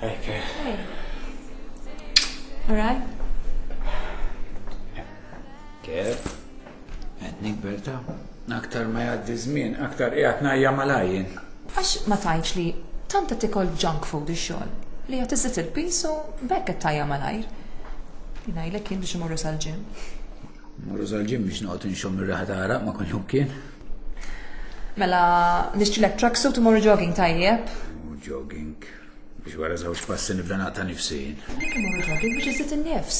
Okay. All right? Kif? Għednik Berta? Aktar ma jgħaddi żmien, aktar qiegħed ngħajja malajjin. Għax ma tajċ li tanta tikol junk food ix-xogħol li qed iżid il-pis u bekk qed tajja malajr. Jingħidlek kien biex imorru sal-ġim. Morru sal-ġim biex noqgħod inxomm ir-raħa taraq ma kollhom kien. Mela nixtrilek tracksuit u morru jogging tajjeb. Jogging. Biex wara żewġ passi nibda naqta' nifsin. Dik imorru jogging biex iżid in-nifs.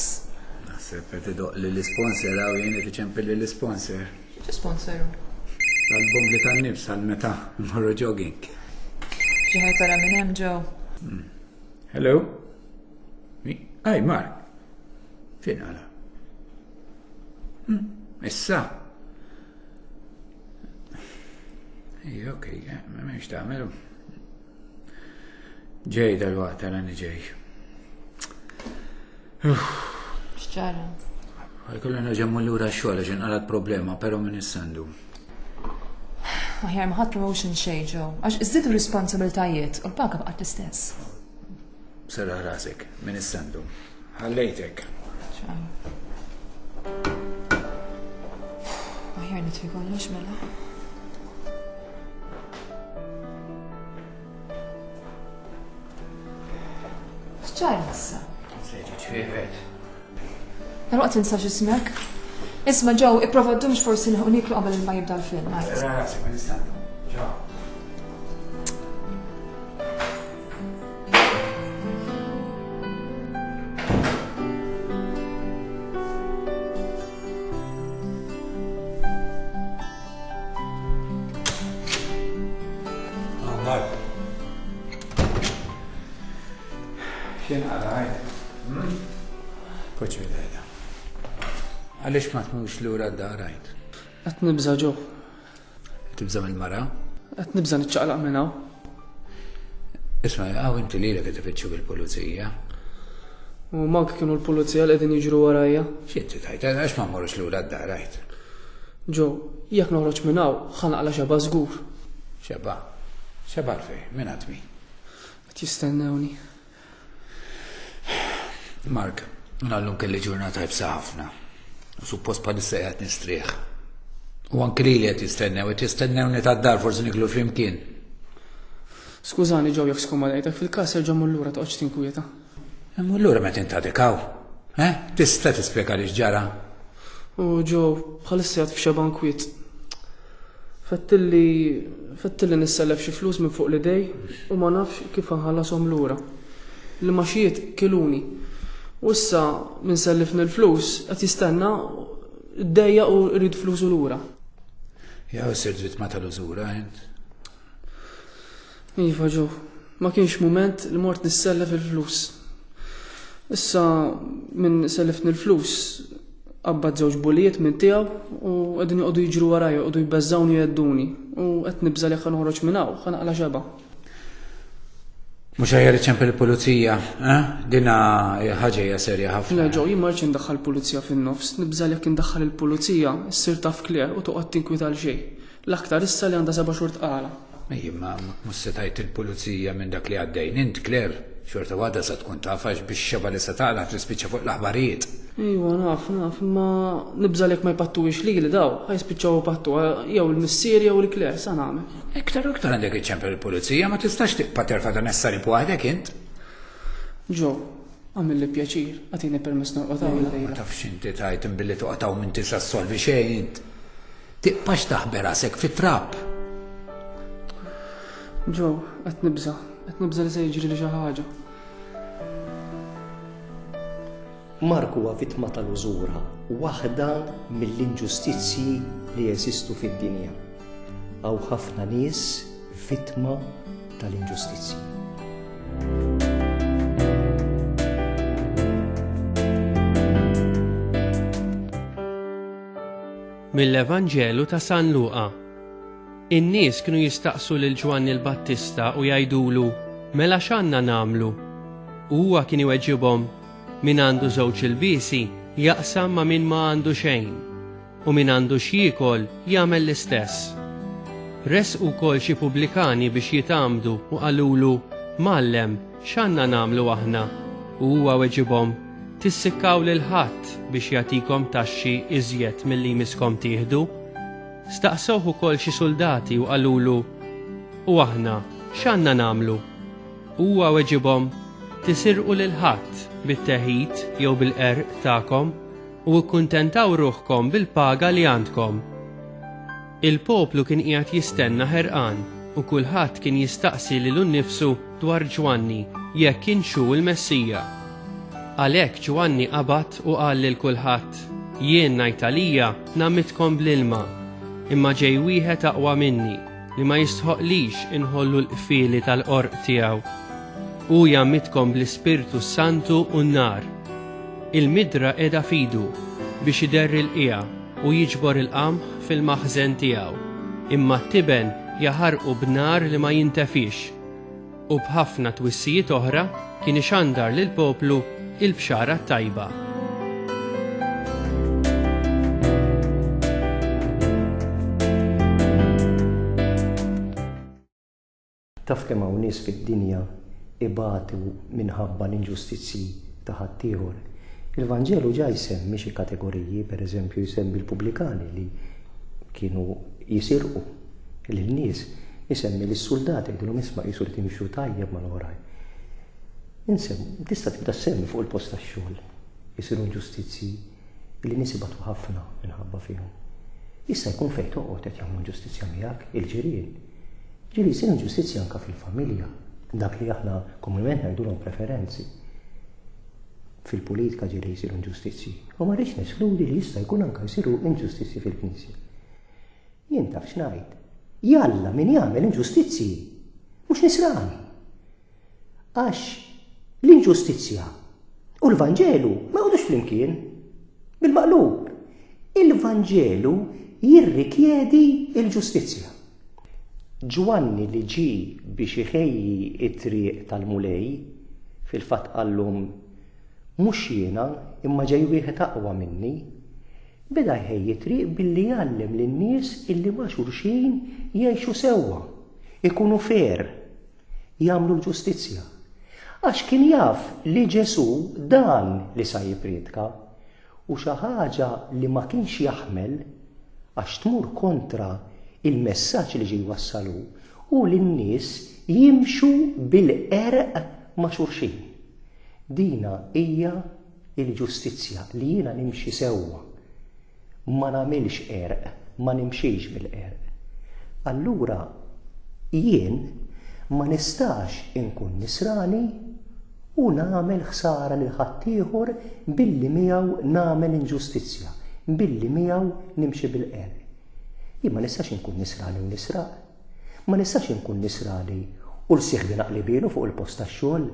Naħseb qed idoq li l-isponsor hawn jien qed iċempilli l-isponsor. X'isponsoru? Tal-bom li tan-nifs għal-meta morru jogging. Xi ħaj tara minn hemm ġew. Hello? Aj, Mark. Fin għala? Issa? Ej, okej, ma memx tagħmelu. Ġej dal-waqt għalani ġej. X'ġara? Għajkollu naġemmu l-ura x-xogħol ġen għalat problema, pero minn issandu. Aħjar ma ħadd promotion xejn ġew, għax iżidu responsabiltajiet u l-paga baqgħet l-istess. Serra rasek, minn issandu. Ħallejtek. Aħjar nitfi kollox mela. X'ġara issa? Seġi ċfiefet. Dal-waqt tinsax ismek? Isma' ġew ipprova ddumx forsi nħu niklu qabel ma jibda l-film. Serra rasek, minn issandu. Ġew. Xien għalajt? Poċi dajda. Għalix ma tmux l-ura d-darajt? Qed nibża ġo. Tibża mill-mara? Qed nibża niċċaqlaq minn hawn. Isma, għaw inti li l-għet tifittxu bil-polizija. U mank kienu l-pulizija li qegħdin jiġru warajja. Xinti tajt, għax ma morrux l-ura d-darajt? Ġo, jekk noħroġ minn hawn ħanaqla xeba żgur. Xeba? Xeba fej, minn għatmi? Qed jistennewni. Mark, għallum kelli ġurnata jibsa ħafna. U suppost palissa jgħat nistrieħ. U anki li jgħat jistennewni ta' dar forsi niklu flimkien. Skużani ġew jekk skomodajtek fil-każ erġa' mullura toqgħodx tinkwieta. Mullura meta intadikaw. Tista' tispjega li x'ġara. U ġew bħalissa jgħat f'xeba nkwiet. Fettilli nissellef xi flus minn fuq l-idej u ma nafx kif nħallasom lura. L-maxijiet kiluni. U issa minn sellifni l-flus qed jistenna d-dejja u rrid flusu lura. Jaw sirt vittma tal-użura int. Iva ġew, ma kienx mument li mort nissellef il-flus. Issa minn sellifni l-flus qabbad żewġ bulijiet minn tiegħu u qegħdin joqogħdu jiġru warajja, joqogħdu jbeżżawni jedduni u qed nibża li ħanoħroġ minn hawn ħanaqla xeba. Mux ħajjar iċempel il-pulizija, Dina ħaġeja serja ħafna. Le ġew, jien ma rridx indaħħal pulizija fin-nofs, nibża li jekk indaħħal il-pulizija issir taf kler u toqgħod tinkwita l xejn. L-aktar issa li għandha 7 xhur tqala. Imma mhux se tgħid il-pulizija minn dak li għaddejn int Kler, xorta waħda se tkun tafax biex xeba li se taqla tispiċċa fuq l-aħbarijiet. Iwa naf, imma nibża li jekk ma jpattuwix lili daw, ħajspiċċaw ipattu jew il-missier jew il-Kler sa nagħmel. Iktar għandek iċċempel il-pulizija ma tistax tibqa' terfa' dan essari b'waħdek int. Ġew, għamil li pjaċir, għatini permess norqotaw. Ma tafx inti tajt imbilli toqgħotaw minn tisa solvi xejn int. Tiqpax taħber rasek fit-trapp. Ġew, qed nibża li se jiġri li xi ħaġa. Mark huwa vittma tal-użura, waħda mill-inġustizzji li jeżistu fid-dinja. Hawn ħafna nies vittma tal-inġustizzji. Mill-Evanġelu ta' San Luqa. In-nies kienu jistaqsu lil Ġwanni l-Battista u jgħidulu, mela x'għandna nagħmlu? Huwa kien iweġġibhom, min għandu żewġ ilbiesi jaqsam ma' min ma għandu xejn, u min għandu x'jiekol jagħmel l-istess. Resqu wkoll xi pubblikani biex jitamdu u qalulu, Mallem, x'għandna nagħmlu aħna? U huwa weġibhom, tissikkaw lil ħadd biex jagħtikom taxxi iżjed milli jmiskom tieħdu? Staqsewh ukoll xi soldati u qalulu, u aħna x'għandna nagħmlu? Huwa weġibhom, tisirqu lil ħadd bit-teħid jew bil-qerq tagħkom u kkuntentaw ruħkom bil-paga li għandkom. Il-poplu kien qiegħed jistenna ħerqan u kulħadd kien jistaqsi lilu nnifsu dwar Ġwanni jekk kienxu l-Messija. Għalhekk Ġwanni qabad u qal lil kulħadd, jien ngħid għalija nammitkom bl-ilma, imma ġej wieħed aqwa minni li ma jistħoqlix inħollu l-qfieli tal-qorq tiegħu. Hu jammitkom bl-Ispirtu Santu u n-nar. Il-midra qiegħda fidu biex iderri l-qija u jiġbor il-qamħ fil-maħżen tiegħu, imma t-tiben jaħarqu b'nar li ma jintefix. U b'ħafna twissijiet oħra kien ixandar lil poplu il-bxara tajba. Taf kemm hawn nies fid-dinja ibatu minħabba l-inġustizzji ta' ħaddieħor. Il-Vanġelu ġa jsemmi xi kategoriji, pereżempju jsemmi l-pubblikani li kienu jisirqu lin-nies, jisemmi lis-soldati jgħidulhom isma' qisu li timxu tajjeb mal-oħrajn. Tista' tibda semmi fuq il-post tax-xogħol jisiru inġustizzi li nies ibatu ħafna minħabba fihom. Issa jkun fejn toqgħod qed jagħmlu inġustizzja miegħek il-ġirien. Ġieli jsir inġustizzja anke fil-familja, dak li aħna komunement ngħidulhom preferenzi. Fil-politika ġieli jsiru inġustizzi. U ma rridx neskludi li jista' jkun anke jsiru inġustizzi fil-Knisja. Jien taf x'ngħid. Jalla min jagħmel inġustizzi mhux nisrani. Għax l-inġustizzja u l-Vanġelu ma jgħodux flimkien bil-maqlub. Il-Vanġelu jirrikjedi l-ġustizzja. Ġwanni li ġi biex iħejji it-triq tal-mulej fil-fatt qallhom mhux jiena imma ġej wieħed aqwa minni, beda jħejji triq billi jgħallem lin-nies illi ma' xulxin jgħixu sewwa, ikunu fair, jagħmlu l-ġustizzja. Għax kien jaf li Ġesu dan li sa jipredka u xi ħaġa li ma kienx jaħmel għax tmur kontra il-messaġġ li ġie jwassalu u lin-nies jimxu bil-qerq ma' xulxin. Dina hija l-ġustizzja li jiena nimxi sewwa. Ma nagħmilx qerq, ma nimxiex bil-qerq. Allura jien ma nistax inkun nisrani u nagħmel ħsara lil ħaddieħor billi miegħu nagħmel inġustizzja, billi miegħu nimxi bil-qerq. Jien ma nistax inkun nisrani u nisraq. Ma nistax inkun nisrani u l-sieħbi naqlibielu fuq il-post tax-xogħol.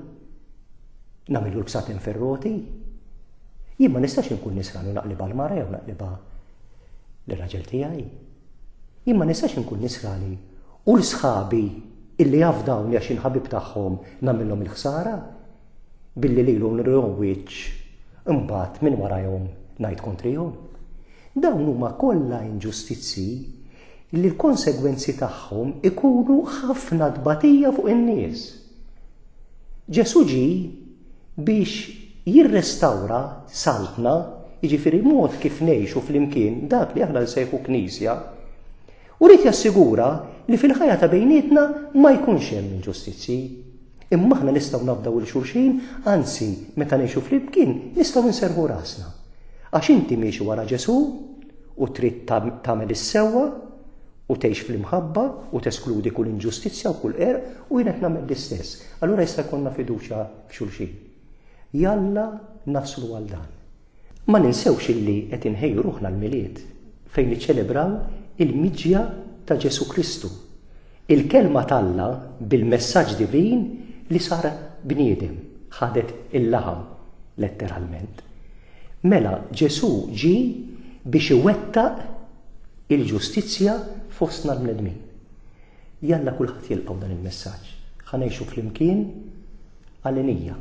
Nagħmilu l-bsatin ferroti. Jien ma nistax inkun nisrani u naqliba l-mara jew naqliba l-raġel tiegħi. Jien ma nistax inkun nisrani u l-sħabi illi jafdawni għax inħabib tagħhom nagħmilhom il-ħsara billi lilhom nirrowwiċ imbagħad minn warahom ngħid kontrihom. Dawn huma kollha inġustizzi li l-konsegwenzi tagħhom ikunu ħafna tbatija fuq in-nies. Ġesu ġi biex jirrestawra saltna, jiġifieri mod kif ngħixu flimkien dak li aħna nsejħu Knisja, u rrid jassigura li fil-ħajja ta' bejnietna ma jkunx hemm inġustizzi. Imma aħna nistgħu nafdaw il-xulxin, anzi meta ngħixu flimkien nistgħu nserħu rasna. Għax inti miexi wara Ġesu u trid tagħmel is-sewwa u tgħix fl-imħabba u teskludi kull inġustizzja u kull qerq u jien qed nagħmel l-istess. Allura jista' jkollna fiduċja f'xulxin. Jalla naslu għal dan. Ma ninsewx illi qed inħejju ruħna l-milied fejn niċċelebraw il-miġja ta' Ġesu Kristu. Il-kelma talla bil-messaġġ divin li sar bniedem, ħadet il-laħam letteralment. Mela Ġesu ġi biex iwettaq il-ġustizzja fostna l-bnedmin. Jalla kulħadd jilqgħu dan il-messaġġ. Ħa ngħixu flimkien għall-inija.